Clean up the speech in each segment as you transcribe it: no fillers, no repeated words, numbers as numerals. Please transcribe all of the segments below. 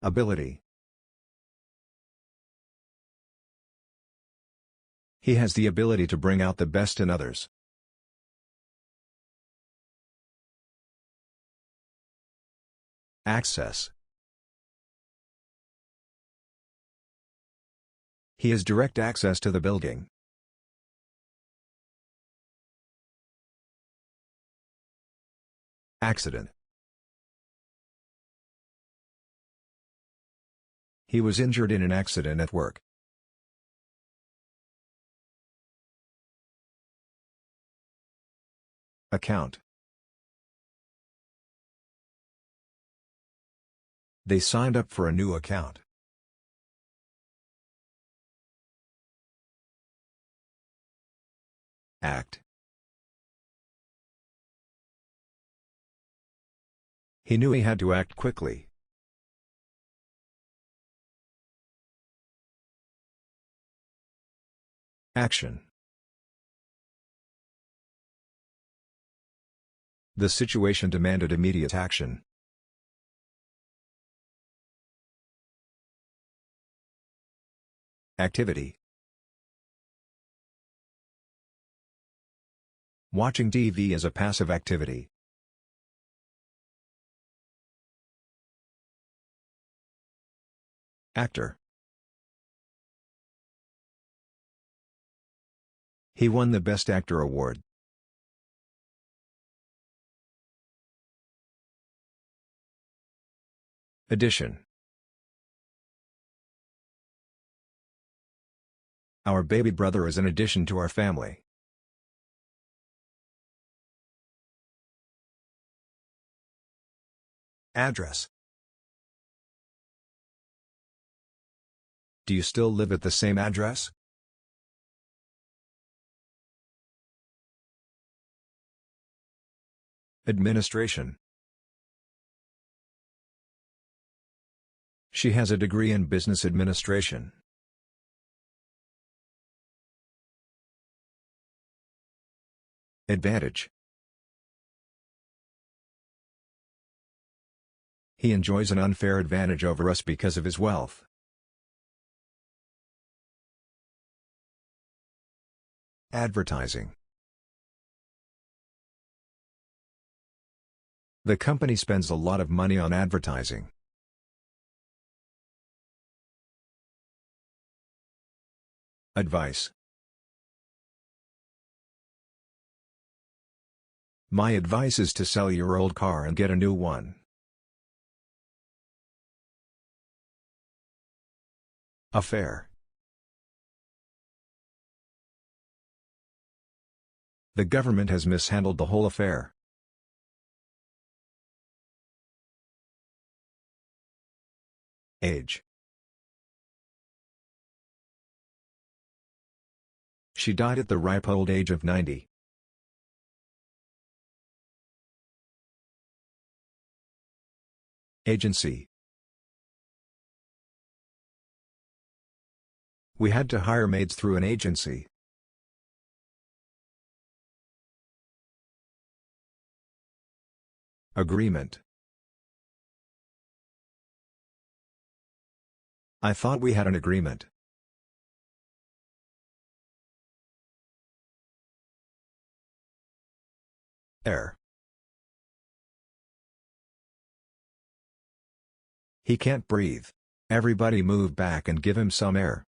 Ability. He has the ability to bring out the best in others. Access. He has direct access to the building. Accident. He was injured in an accident at work. Account. They signed up for a new account. Act. He knew he had to act quickly. Action. The situation demanded immediate action. Activity. Watching TV is a passive activity. Actor. He won the Best Actor award. Addition. Our baby brother is an addition to our family. Address. Do you still live at the same address? Administration. She has a degree in business administration. Advantage. He enjoys an unfair advantage over us because of his wealth. Advertising. The company spends a lot of money on advertising. Advice. My advice is to sell your old car and get a new one. Affair. The government has mishandled the whole affair. Age. She died at the ripe old age of 90. Agency. We had to hire maids through an agency. Agreement. I thought we had an agreement. Air. He can't breathe. Everybody move back and give him some air.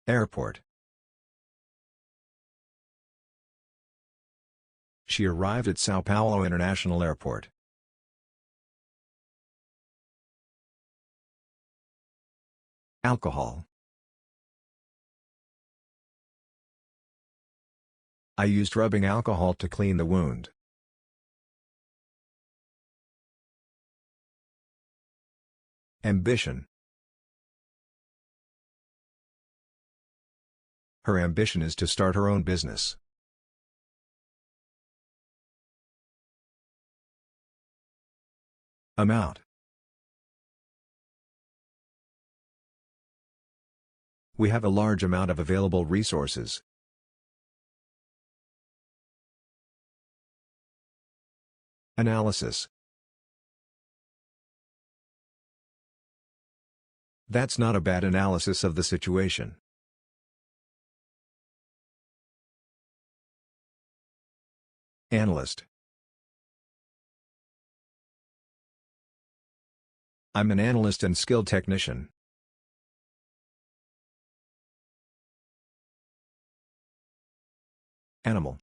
Airport. She arrived at Sao Paulo International Airport. Alcohol. I used rubbing alcohol to clean the wound. Ambition. Her ambition is to start her own business. Amount. We have a large amount of available resources. Analysis. That's not a bad analysis of the situation. Analyst. I'm an analyst and skilled technician. Animal.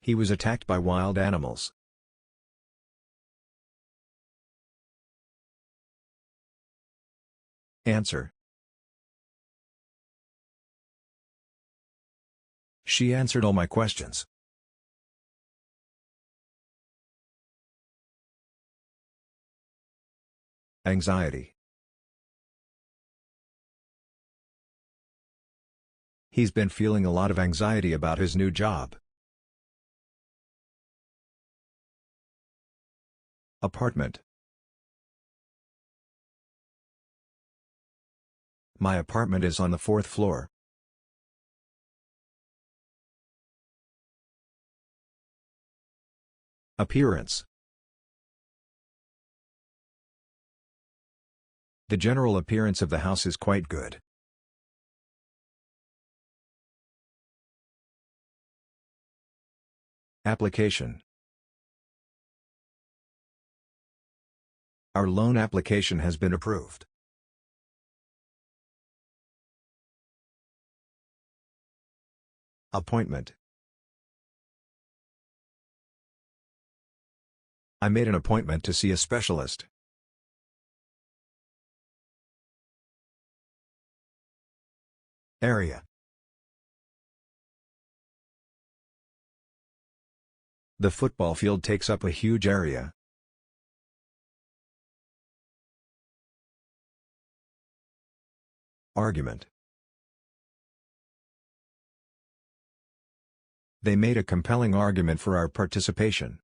He was attacked by wild animals. Answer. She answered all my questions. Anxiety. He's been feeling a lot of anxiety about his new job. Apartment. My apartment is on the 4th floor. Appearance. The general appearance of the house is quite good. Application. Our loan application has been approved. Appointment. I made an appointment to see a specialist. Area. The football field takes up a huge area. Argument. They made a compelling argument for our participation.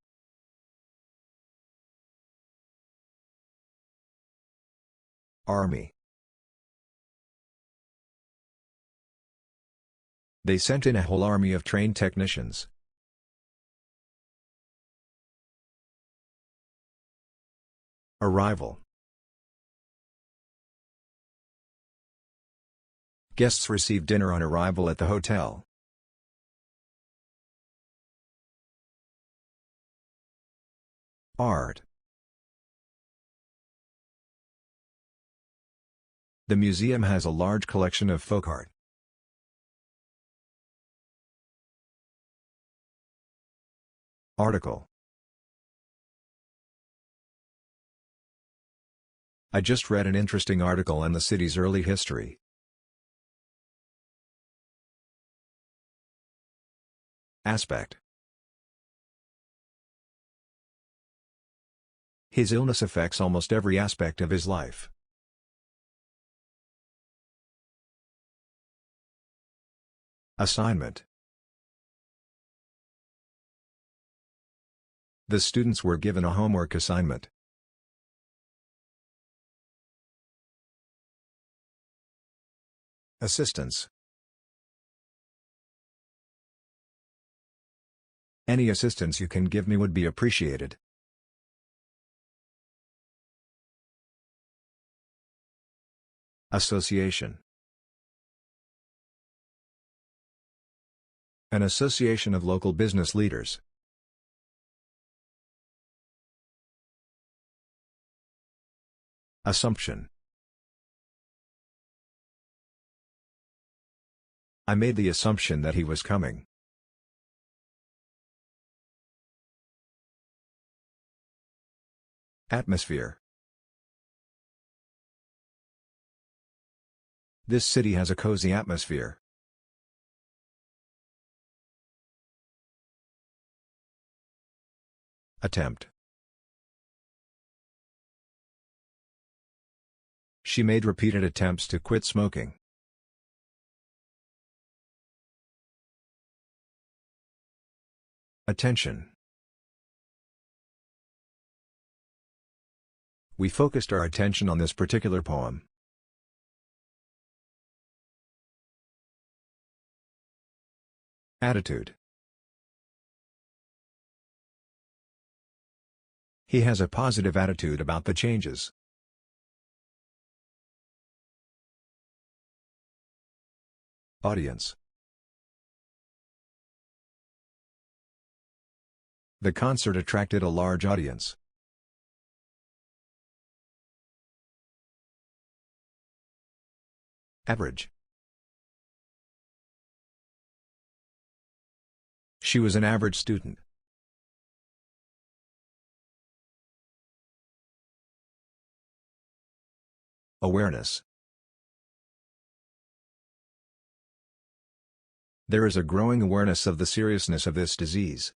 Army. They sent in a whole army of trained technicians. Arrival. Guests receive dinner on arrival at the hotel. Art. The museum has a large collection of folk art. Article. I just read an interesting article on the city's early history. Aspect. His illness affects almost every aspect of his life. Assignment. The students were given a homework assignment. Assistance. Any assistance you can give me would be appreciated. Association. An association of local business leaders. Assumption. I made the assumption that he was coming. Atmosphere. This city has a cozy atmosphere. Attempt. She made repeated attempts to quit smoking. Attention. We focused our attention on this particular poem. Attitude. He has a positive attitude about the changes. Audience. The concert attracted a large audience. Average. She was an average student. Awareness. There is a growing awareness of the seriousness of this disease.